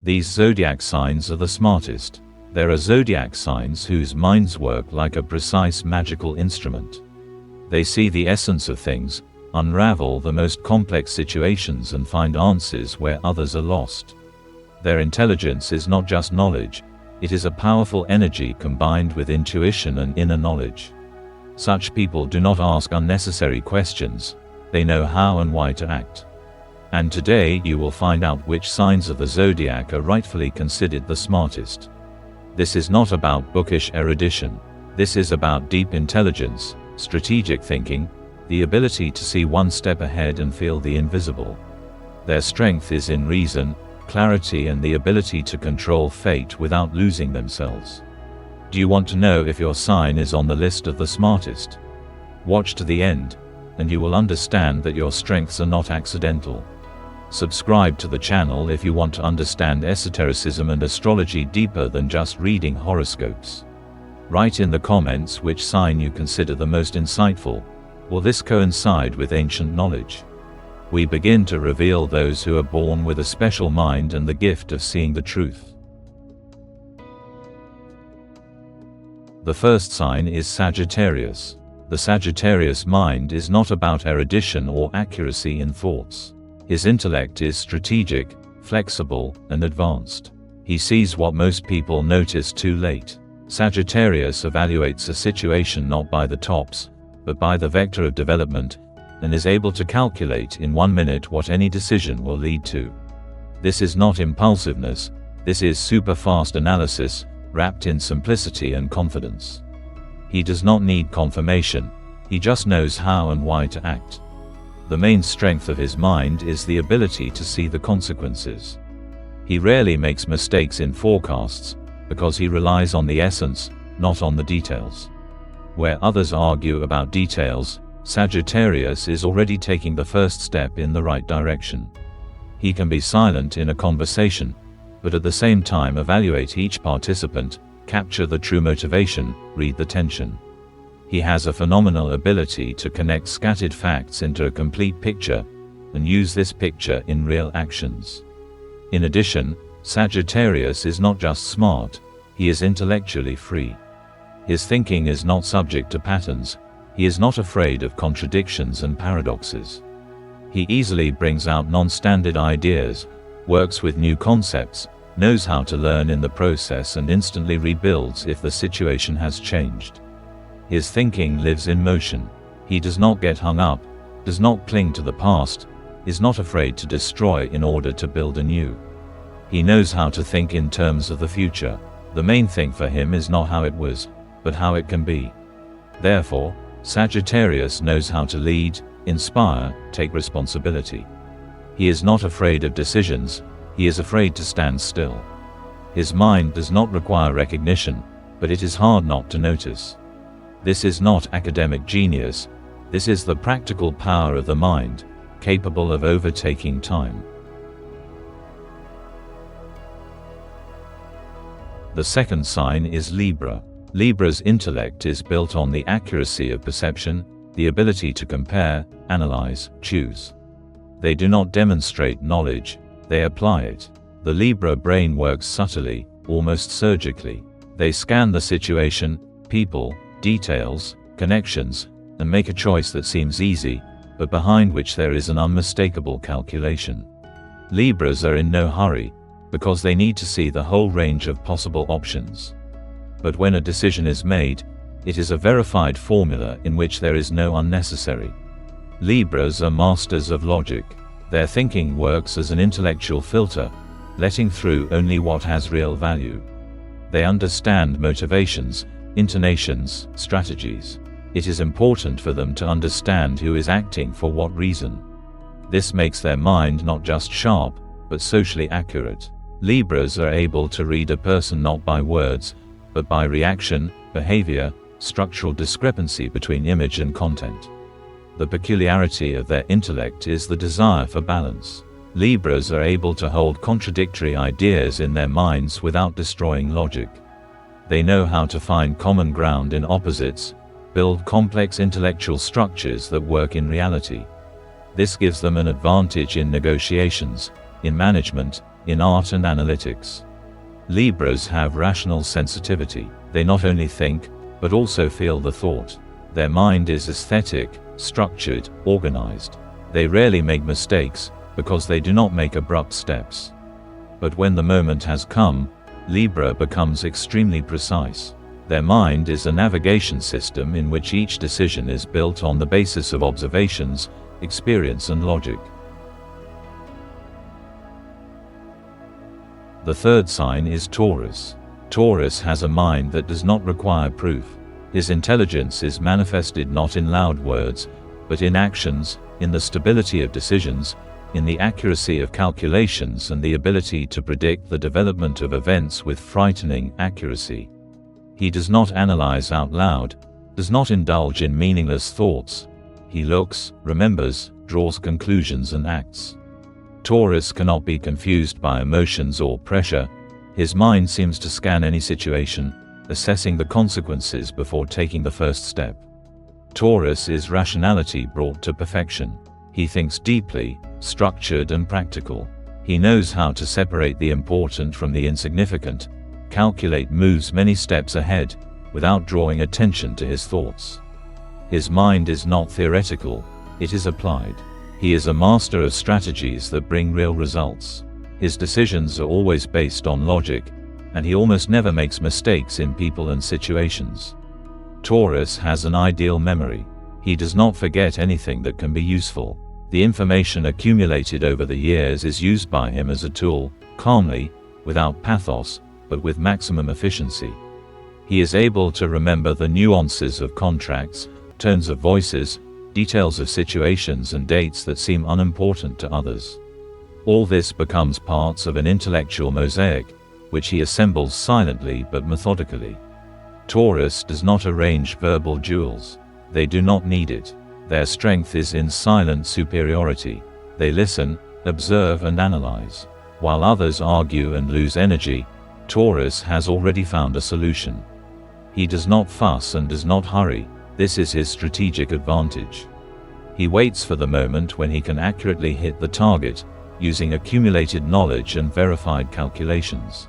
These zodiac signs are the smartest. There are zodiac signs whose minds work like a precise magical instrument. They see the essence of things, unravel the most complex situations and find answers where others are lost. Their intelligence is not just knowledge, it is a powerful energy combined with intuition and inner knowledge. Such people do not ask unnecessary questions, they know how and why to act. And today you will find out which signs of the zodiac are rightfully considered the smartest. This is not about bookish erudition. This is about deep intelligence, strategic thinking, the ability to see one step ahead and feel the invisible. Their strength is in reason, clarity and the ability to control fate without losing themselves. Do you want to know if your sign is on the list of the smartest? Watch to the end, and you will understand that your strengths are not accidental. Subscribe to the channel if you want to understand esotericism and astrology deeper than just reading horoscopes. Write in the comments which sign you consider the most insightful. Will this coincide with ancient knowledge? We begin to reveal those who are born with a special mind and the gift of seeing the truth. The first sign is Sagittarius. The Sagittarius mind is not about erudition or accuracy in thoughts. His intellect is strategic, flexible, and advanced. He sees what most people notice too late. Sagittarius evaluates a situation not by the tops, but by the vector of development, and is able to calculate in 1 minute what any decision will lead to. This is not impulsiveness, this is super-fast analysis, wrapped in simplicity and confidence. He does not need confirmation, he just knows how and why to act. The main strength of his mind is the ability to see the consequences. He rarely makes mistakes in forecasts, because he relies on the essence, not on the details. Where others argue about details, Sagittarius is already taking the first step in the right direction. He can be silent in a conversation, but at the same time evaluate each participant, capture the true motivation, read the tension. He has a phenomenal ability to connect scattered facts into a complete picture, and use this picture in real actions. In addition, Sagittarius is not just smart, he is intellectually free. His thinking is not subject to patterns, he is not afraid of contradictions and paradoxes. He easily brings out non-standard ideas, works with new concepts, knows how to learn in the process and instantly rebuilds if the situation has changed. His thinking lives in motion. He does not get hung up, does not cling to the past, is not afraid to destroy in order to build anew. He knows how to think in terms of the future. The main thing for him is not how it was, but how it can be. Therefore, Sagittarius knows how to lead, inspire, take responsibility. He is not afraid of decisions, he is afraid to stand still. His mind does not require recognition, but it is hard not to notice. This is not academic genius, this is the practical power of the mind, capable of overtaking time. The second sign is Libra. Libra's intellect is built on the accuracy of perception, the ability to compare, analyze, choose. They do not demonstrate knowledge, they apply it. The Libra brain works subtly, almost surgically. They scan the situation, people, details, connections, and make a choice that seems easy, but behind which there is an unmistakable calculation. Libras are in no hurry, because they need to see the whole range of possible options. But when a decision is made, it is a verified formula in which there is no unnecessary. Libras are masters of logic. Their thinking works as an intellectual filter, letting through only what has real value. They understand motivations, intonations, strategies. It is important for them to understand who is acting for what reason. This makes their mind not just sharp, but socially accurate. Libras are able to read a person not by words, but by reaction, behavior, structural discrepancy between image and content. The peculiarity of their intellect is the desire for balance. Libras are able to hold contradictory ideas in their minds without destroying logic. They know how to find common ground in opposites, build complex intellectual structures that work in reality. This gives them an advantage in negotiations, in management, in art and analytics. Libras have rational sensitivity. They not only think, but also feel the thought. Their mind is aesthetic, structured, organized. They rarely make mistakes, because they do not make abrupt steps. But when the moment has come, Libra becomes extremely precise. Their mind is a navigation system in which each decision is built on the basis of observations, experience and logic. The third sign is Taurus. Taurus has a mind that does not require proof. His intelligence is manifested not in loud words, but in actions, in the stability of decisions, in the accuracy of calculations and the ability to predict the development of events with frightening accuracy. He does not analyze out loud, does not indulge in meaningless thoughts. He looks, remembers, draws conclusions and acts. Taurus cannot be confused by emotions or pressure. His mind seems to scan any situation, assessing the consequences before taking the first step. Taurus is rationality brought to perfection. He thinks deeply, structured and practical. He knows how to separate the important from the insignificant, calculate moves many steps ahead, without drawing attention to his thoughts. His mind is not theoretical, it is applied. He is a master of strategies that bring real results. His decisions are always based on logic, and he almost never makes mistakes in people and situations. Taurus has an ideal memory. He does not forget anything that can be useful. The information accumulated over the years is used by him as a tool, calmly, without pathos, but with maximum efficiency. He is able to remember the nuances of contracts, tones of voices, details of situations and dates that seem unimportant to others. All this becomes parts of an intellectual mosaic, which he assembles silently but methodically. Taurus does not arrange verbal jewels. They do not need it. Their strength is in silent superiority. They listen, observe and analyze. While others argue and lose energy, Taurus has already found a solution. He does not fuss and does not hurry. This is his strategic advantage. He waits for the moment when he can accurately hit the target, using accumulated knowledge and verified calculations.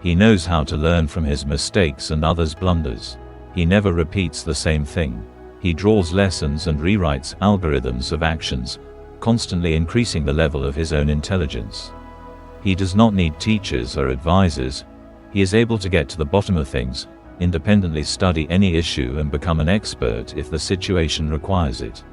He knows how to learn from his mistakes and others' blunders. He never repeats the same thing. He draws lessons and rewrites algorithms of actions, constantly increasing the level of his own intelligence. He does not need teachers or advisors. He is able to get to the bottom of things, independently study any issue and become an expert if the situation requires it.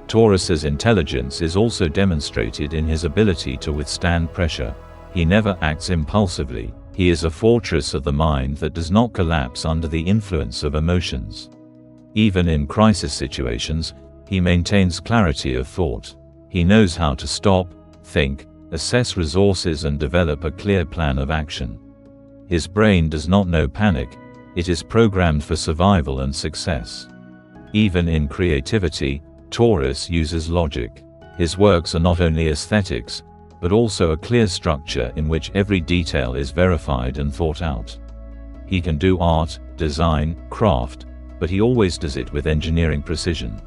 Taurus's intelligence is also demonstrated in his ability to withstand pressure. He never acts impulsively. He is a fortress of the mind that does not collapse under the influence of emotions. Even in crisis situations, he maintains clarity of thought. He knows how to stop, think, assess resources and develop a clear plan of action. His brain does not know panic. It is programmed for survival and success. Even in creativity, Taurus uses logic. His works are not only aesthetics, but also a clear structure in which every detail is verified and thought out. He can do art, design, craft, but he always does it with engineering precision.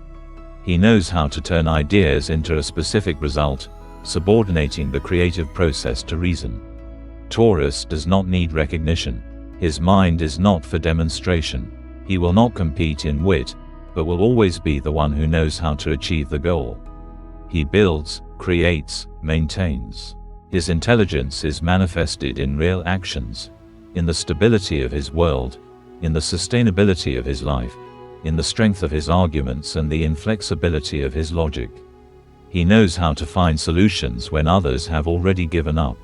He knows how to turn ideas into a specific result, subordinating the creative process to reason. Taurus does not need recognition. His mind is not for demonstration. He will not compete in wit, but will always be the one who knows how to achieve the goal. He builds, creates, maintains. His intelligence is manifested in real actions, in the stability of his world, in the sustainability of his life, in the strength of his arguments and the inflexibility of his logic. He knows how to find solutions when others have already given up.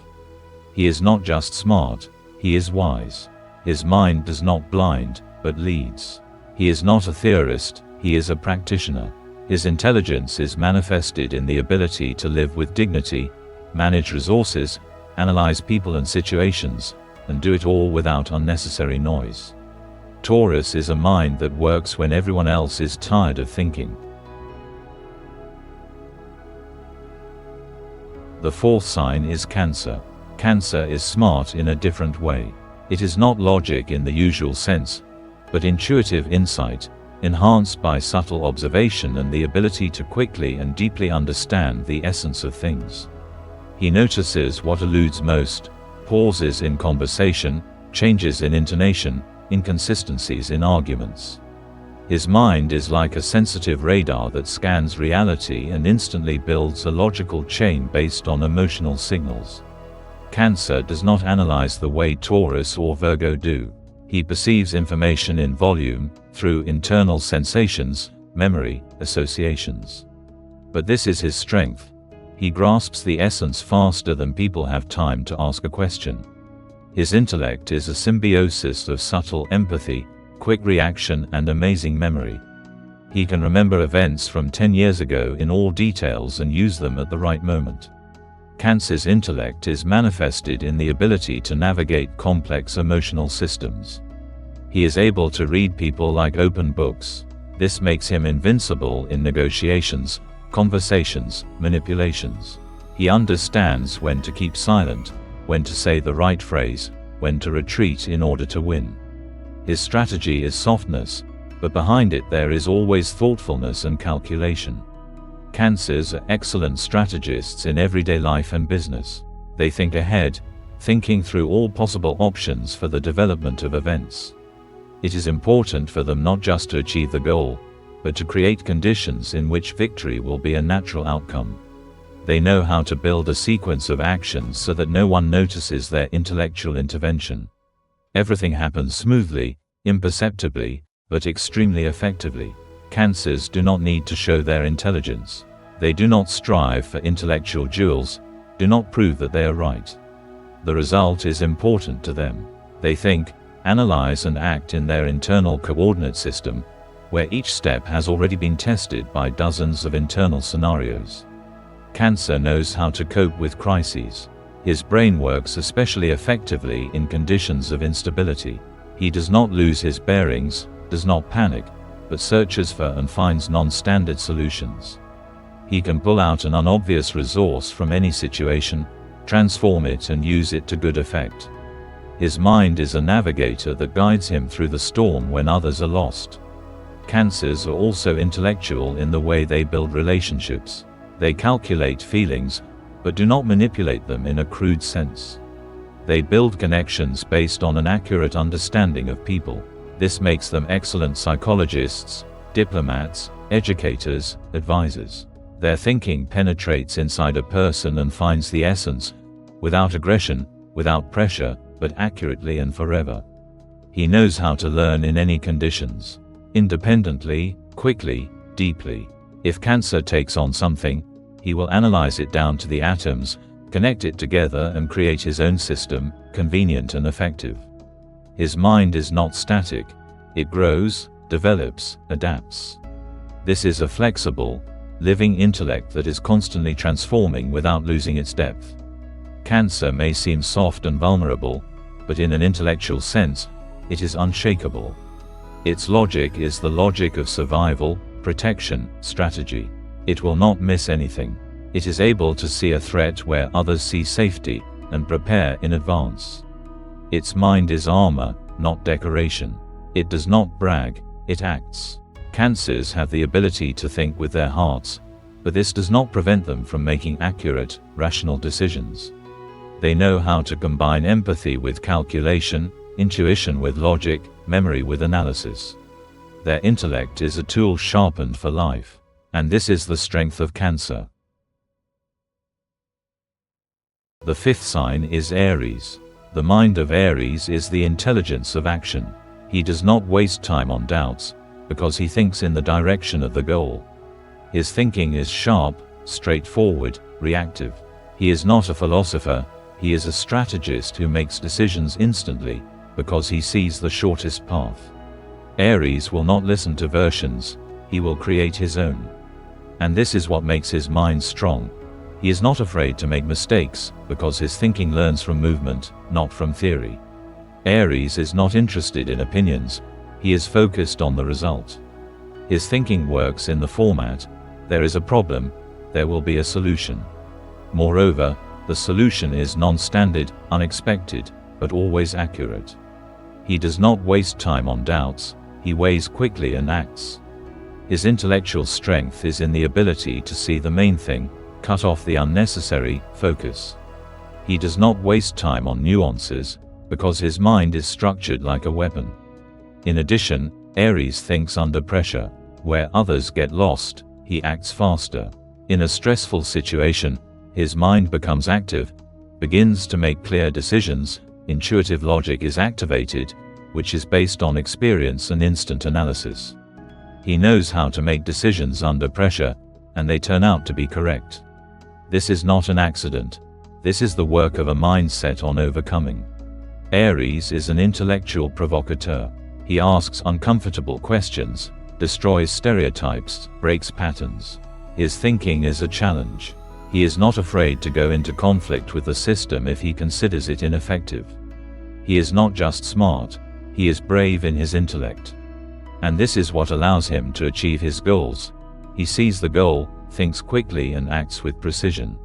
He is not just smart, he is wise. His mind does not blind, but leads. He is not a theorist, he is a practitioner. His intelligence is manifested in the ability to live with dignity, manage resources, analyze people and situations, and do it all without unnecessary noise. Taurus is a mind that works when everyone else is tired of thinking. The fourth sign is Cancer. Cancer is smart in a different way. It is not logic in the usual sense, but intuitive insight, enhanced by subtle observation and the ability to quickly and deeply understand the essence of things. He notices what eludes most, pauses in conversation, changes in intonation, inconsistencies in arguments. His mind is like a sensitive radar that scans reality and instantly builds a logical chain based on emotional signals. Cancer does not analyze the way Taurus or Virgo do. He perceives information in volume, through internal sensations, memory, associations. But this is his strength. He grasps the essence faster than people have time to ask a question. His intellect is a symbiosis of subtle empathy, quick reaction and amazing memory. He can remember events from 10 years ago in all details and use them at the right moment. Cancer's intellect is manifested in the ability to navigate complex emotional systems. He is able to read people like open books. This makes him invincible in negotiations, conversations, manipulations. He understands when to keep silent, when to say the right phrase, when to retreat in order to win. His strategy is softness, but behind it there is always thoughtfulness and calculation. Cancers are excellent strategists in everyday life and business. They think ahead, thinking through all possible options for the development of events. It is important for them not just to achieve the goal, but to create conditions in which victory will be a natural outcome. They know how to build a sequence of actions so that no one notices their intellectual intervention. Everything happens smoothly, imperceptibly, but extremely effectively. Cancers do not need to show their intelligence. They do not strive for intellectual jewels, do not prove that they are right. The result is important to them. They think, analyze and act in their internal coordinate system, where each step has already been tested by dozens of internal scenarios. Cancer knows how to cope with crises. His brain works especially effectively in conditions of instability. He does not lose his bearings, does not panic, but searches for and finds non-standard solutions. He can pull out an unobvious resource from any situation, transform it and use it to good effect. His mind is a navigator that guides him through the storm when others are lost. Cancers are also intellectual in the way they build relationships. They calculate feelings, but do not manipulate them in a crude sense. They build connections based on an accurate understanding of people. This makes them excellent psychologists, diplomats, educators, advisors. Their thinking penetrates inside a person and finds the essence, without aggression, without pressure, but accurately and forever. He knows how to learn in any conditions. Independently, quickly, deeply. If Cancer takes on something, he will analyze it down to the atoms, connect it together and create his own system, convenient and effective. His mind is not static. It grows, develops, adapts. This is a flexible, living intellect that is constantly transforming without losing its depth. Cancer may seem soft and vulnerable, but in an intellectual sense, it is unshakable. Its logic is the logic of survival, protection, strategy. It will not miss anything. It is able to see a threat where others see safety, and prepare in advance. Its mind is armor, not decoration. It does not brag, it acts. Cancers have the ability to think with their hearts, but this does not prevent them from making accurate, rational decisions. They know how to combine empathy with calculation, intuition with logic, memory with analysis. Their intellect is a tool sharpened for life. And this is the strength of Cancer. The fifth sign is Aries. The mind of Aries is the intelligence of action. He does not waste time on doubts, because he thinks in the direction of the goal. His thinking is sharp, straightforward, reactive. He is not a philosopher, he is a strategist who makes decisions instantly, because he sees the shortest path. Aries will not listen to versions, he will create his own. And this is what makes his mind strong. He is not afraid to make mistakes, because his thinking learns from movement, not from theory. Aries is not interested in opinions, he is focused on the result. His thinking works in the format, there is a problem, there will be a solution. Moreover, the solution is non-standard, unexpected, but always accurate. He does not waste time on doubts, he weighs quickly and acts. His intellectual strength is in the ability to see the main thing, cut off the unnecessary focus. He does not waste time on nuances, because his mind is structured like a weapon. In addition, Aries thinks under pressure. Where others get lost, he acts faster. In a stressful situation, his mind becomes active, begins to make clear decisions, intuitive logic is activated, which is based on experience and instant analysis. He knows how to make decisions under pressure, and they turn out to be correct. This is not an accident. This is the work of a mind set on overcoming. Aries is an intellectual provocateur. He asks uncomfortable questions, destroys stereotypes, breaks patterns. His thinking is a challenge. He is not afraid to go into conflict with the system if he considers it ineffective. He is not just smart, he is brave in his intellect. And this is what allows him to achieve his goals. He sees the goal, thinks quickly and acts with precision.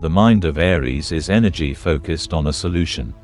The mind of Aries is energy focused on a solution.